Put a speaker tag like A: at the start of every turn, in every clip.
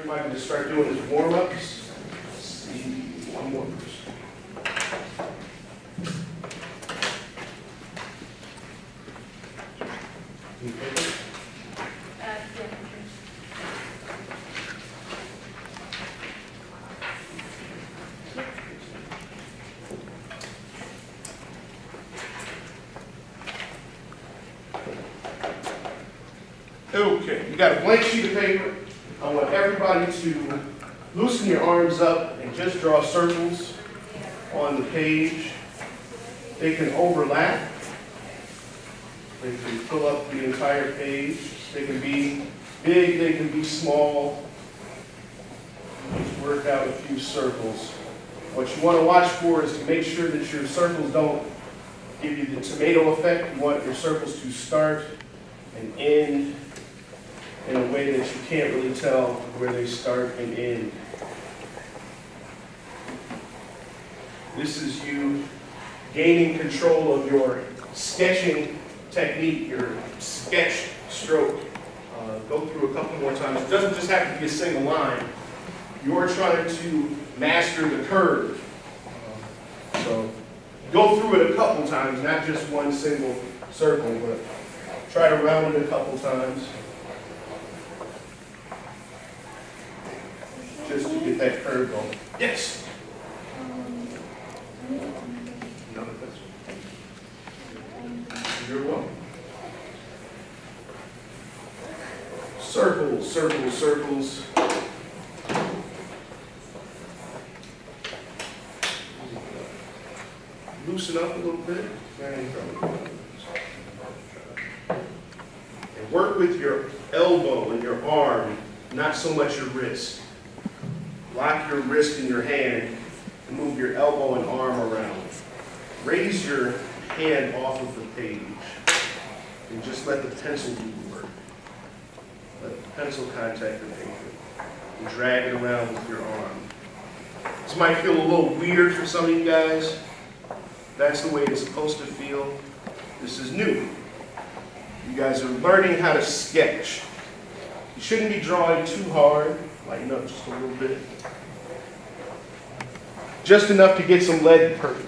A: everybody can just start doing his warm-ups. Let's see, one more person. Okay, you got a blank sheet of paper. I want everybody to loosen your arms up and just draw circles on the page. They can overlap. They can fill up the entire page. They can be big, they can be small. Just work out a few circles. What you want to watch for is to make sure that your circles don't give you the tomato effect. You want your circles to start and end in a way that you can't really tell where they start and end. This is you gaining control of your sketching technique, your sketch stroke. Go through a couple more times. It doesn't just have to be a single line. You're trying to master the curve. So go through it a couple times, not just one single circle, but try to round it a couple times. Just to get that curve going. Yes? No, that's you're welcome. Circles, circles, circles. Loosen up a little bit. And work with your elbow and your arm, not so much your wrist. Lock your wrist in your hand and move your elbow and arm around. Raise your hand off of the page and just let the pencil do the work. Let the pencil contact the paper and drag it around with your arm. This might feel a little weird for some of you guys. That's the way it's supposed to feel. This is new. You guys are learning how to sketch. You shouldn't be drawing too hard. Lighten up just a little bit. Just enough to get some lead, perfect.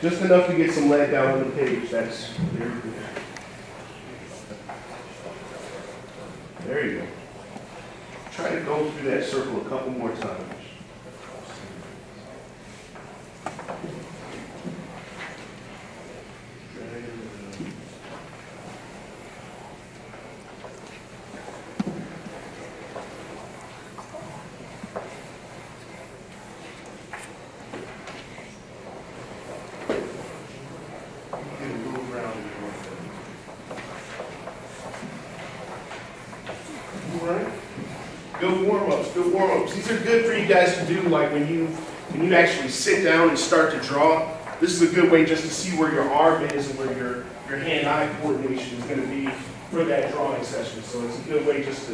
A: Just enough to get some lead down on the page. That's very good. There you go. Try to go through that circle a couple more times. Good warm-ups, good warm-ups. These are good for you guys to do like when you actually sit down and start to draw. This is a good way just to see where your arm is and where your hand-eye coordination is going to be for that drawing session. So it's a good way just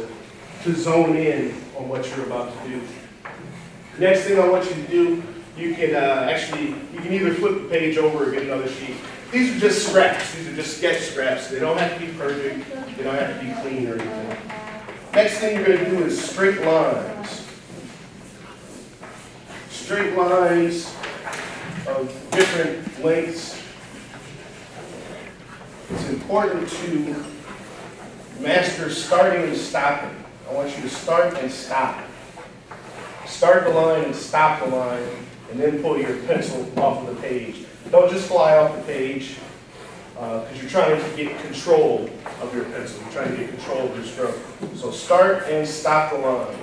A: to zone in on what you're about to do. Next thing I want you to do, you can you can either flip the page over or get another sheet. These are just scraps. These are just sketch scraps. They don't have to be perfect. They don't have to be clean or anything. Next thing you're going to do is straight lines. Straight lines of different lengths. It's important to master starting and stopping. I want you to start and stop. Start the line and stop the line, and then pull your pencil off of the page. Don't just fly off the page, because you're trying to get control of your pencil. You're trying to get control of your stroke. So start and stop the line.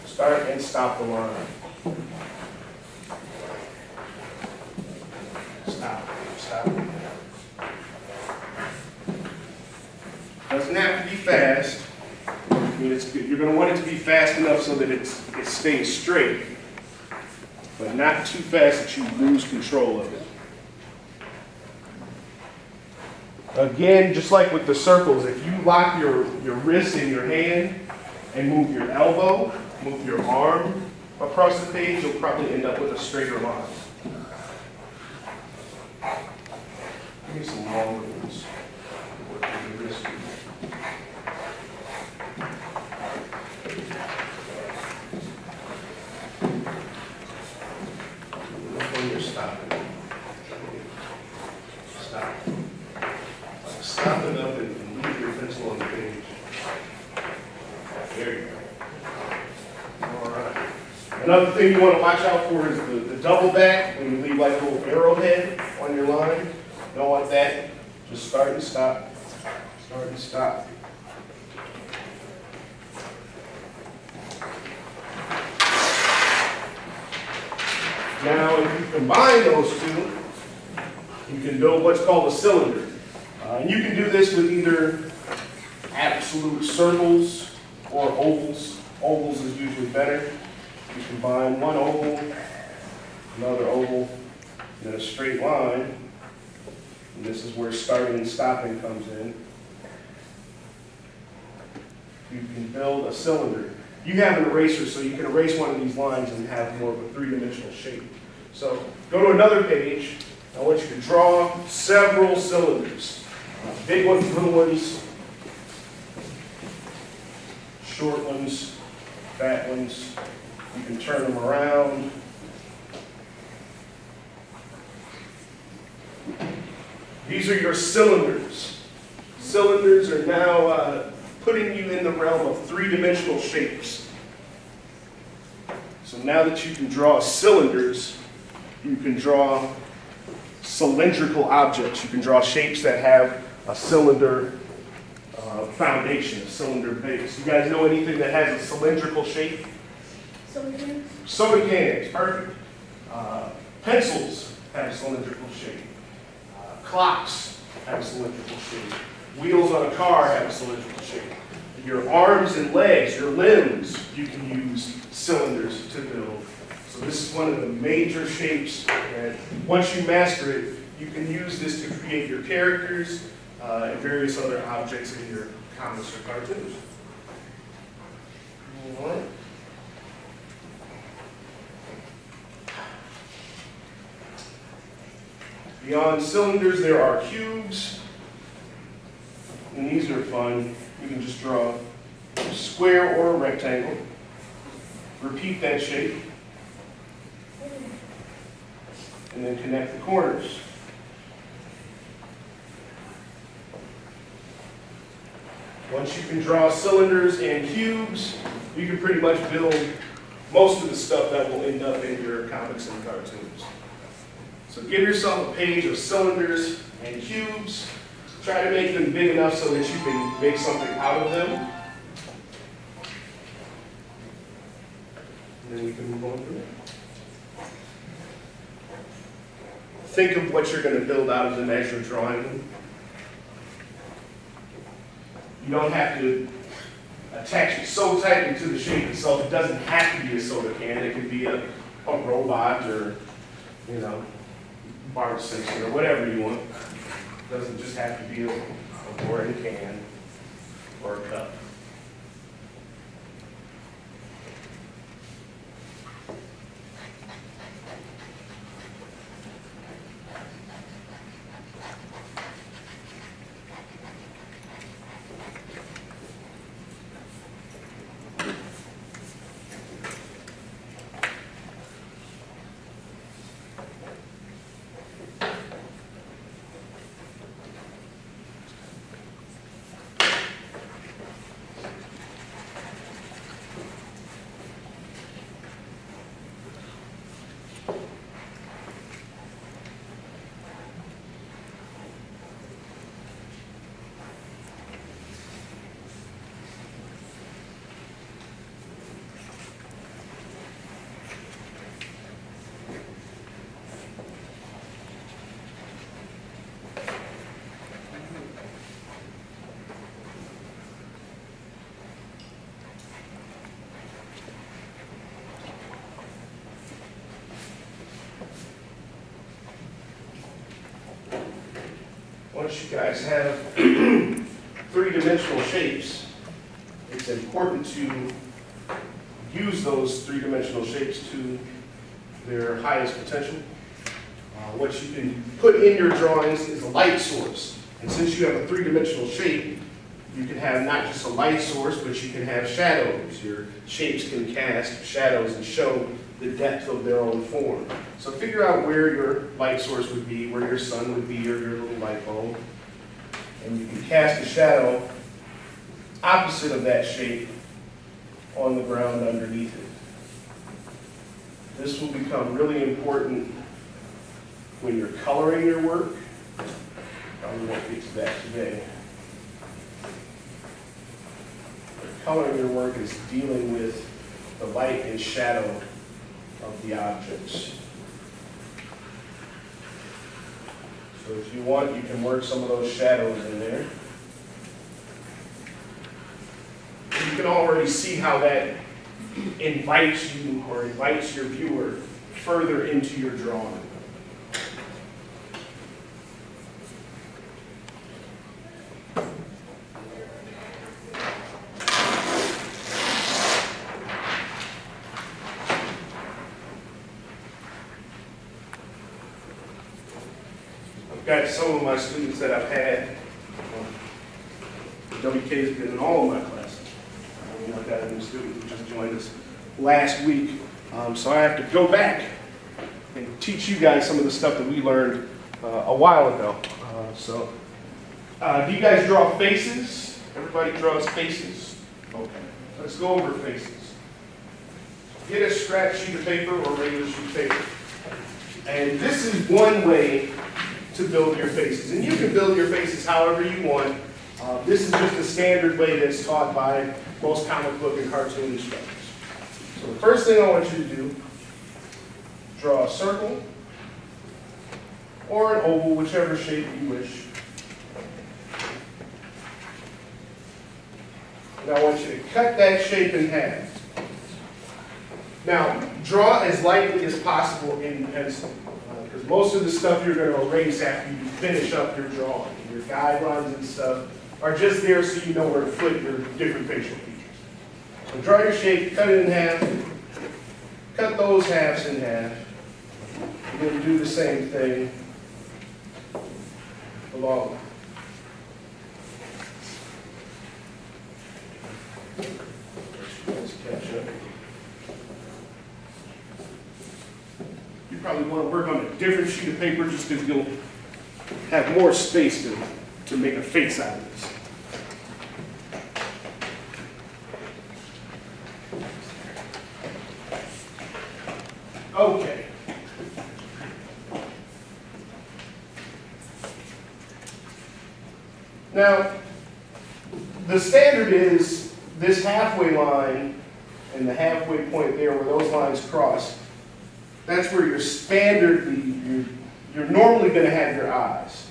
A: Start and stop the line. Stop. Stop. Doesn't have to be fast. I mean, it's good. You're going to want it to be fast enough so that it stays straight, but not too fast that you lose control of it. Again, just like with the circles, if you lock your wrist in your hand and move your elbow, move your arm across the page, you'll probably end up with a straighter line. Give me some longer ones. Work with the wrist. Another thing you want to watch out for is the double back, when you leave like a little arrowhead on your line. You don't want that. Just start and stop. Start and stop. Now, if you combine those two, you can build what's called a cylinder. And you can do this with either absolute circles or ovals. Ovals is usually better. You combine one oval, another oval, and then a straight line. And this is where starting and stopping comes in. You can build a cylinder. You have an eraser, so you can erase one of these lines and have more of a three-dimensional shape. So go to another page. I want you to draw several cylinders. Big ones, little ones, short ones, fat ones. You can turn them around. These are your cylinders. Cylinders are now putting you in the realm of three-dimensional shapes. So now that you can draw cylinders, you can draw cylindrical objects. You can draw shapes that have a cylinder foundation, a cylinder base. You guys know anything that has a cylindrical shape?
B: Soda cans?
A: Soda cans, perfect. Pencils have a cylindrical shape. Clocks have a cylindrical shape. Wheels on a car have a cylindrical shape. Your arms and legs, your limbs, you can use cylinders to build. So this is one of the major shapes that once you master it, you can use this to create your characters and various other objects in your comics or cartoons. All right. Beyond cylinders, there are cubes. And these are fun. You can just draw a square or a rectangle. Repeat that shape. And then connect the corners. Once you can draw cylinders and cubes, you can pretty much build most of the stuff that will end up in your comics and cartoons. So give yourself a page of cylinders and cubes. Try to make them big enough so that you can make something out of them. And then we can move on from there. Think of what you're going to build out of them as you're drawing them. You don't have to attach it so tightly to the shape itself. It doesn't have to be a soda can. It could be a robot or, you know, Bart Simpson or whatever you want. It doesn't just have to be a boring can or a cup. Once you guys have three-dimensional shapes, it's important to use those three-dimensional shapes to their highest potential. What you can put in your drawings is a light source. And since you have a three-dimensional shape, you can have not just a light source, but you can have shadows. Your shapes can cast shadows and show the depth of their own form. So figure out where your light source would be, where your sun would be, or your little light bulb. And you can cast a shadow opposite of that shape on the ground underneath it. This will become really important when you're coloring your work. Probably won't get to that today. Coloring your work is dealing with the light and shadow of the objects. So if you want, you can work some of those shadows in there. You can already see how that invites you or invites your viewer further into your drawing. I've got some of my students that I've had. WK has been in all of my classes. I've got a new student who just joined us last week. So I have to go back and teach you guys some of the stuff that we learned a while ago. Do you guys draw faces? Everybody draws faces? Okay. Let's go over faces. Get a scratch sheet of paper or regular sheet of paper. And this is one way to build your faces. And you can build your faces however you want. This is just a standard way that's taught by most comic book and cartoon instructors. So the first thing I want you to do, draw a circle or an oval, whichever shape you wish. And I want you to cut that shape in half. Now, draw as lightly as possible in pencil, because most of the stuff you're going to erase after you finish up your drawing. Your guidelines and stuff are just there so you know where to put your different facial features. So draw your shape, cut it in half, cut those halves in half. You're going to do the same thing along. Let's catch up. You probably want to work on a different sheet of paper just because you'll have more space to make a face out of this. Okay. Now, the standard is this halfway line and the halfway point there where those lines cross. That's where you're standardly, you're normally going to have your eyes.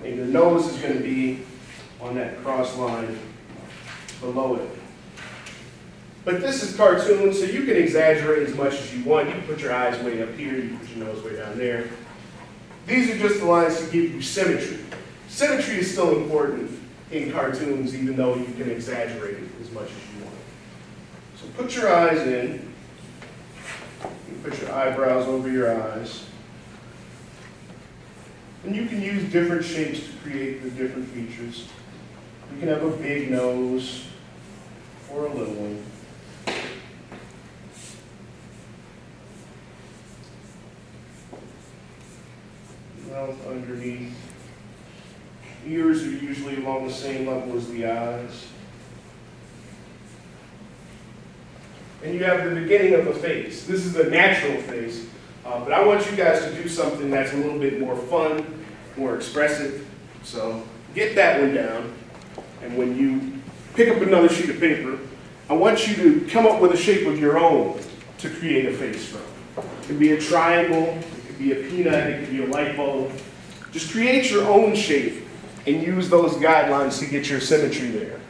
A: And your nose is going to be on that cross line below it. But this is cartoon, so you can exaggerate as much as you want. You can put your eyes way up here, you can put your nose way down there. These are just the lines to give you symmetry. Symmetry is still important in cartoons, even though you can exaggerate it as much as you want. So put your eyes in. You put your eyebrows over your eyes. And you can use different shapes to create the different features. You can have a big nose or a little one. Mouth underneath. Ears are usually along the same level as the eyes. And you have the beginning of a face. This is a natural face, but I want you guys to do something that's a little bit more fun, more expressive. So get that one down, and when you pick up another sheet of paper, I want you to come up with a shape of your own to create a face from. It could be a triangle, it could be a peanut, it could be a light bulb. Just create your own shape and use those guidelines to get your symmetry there.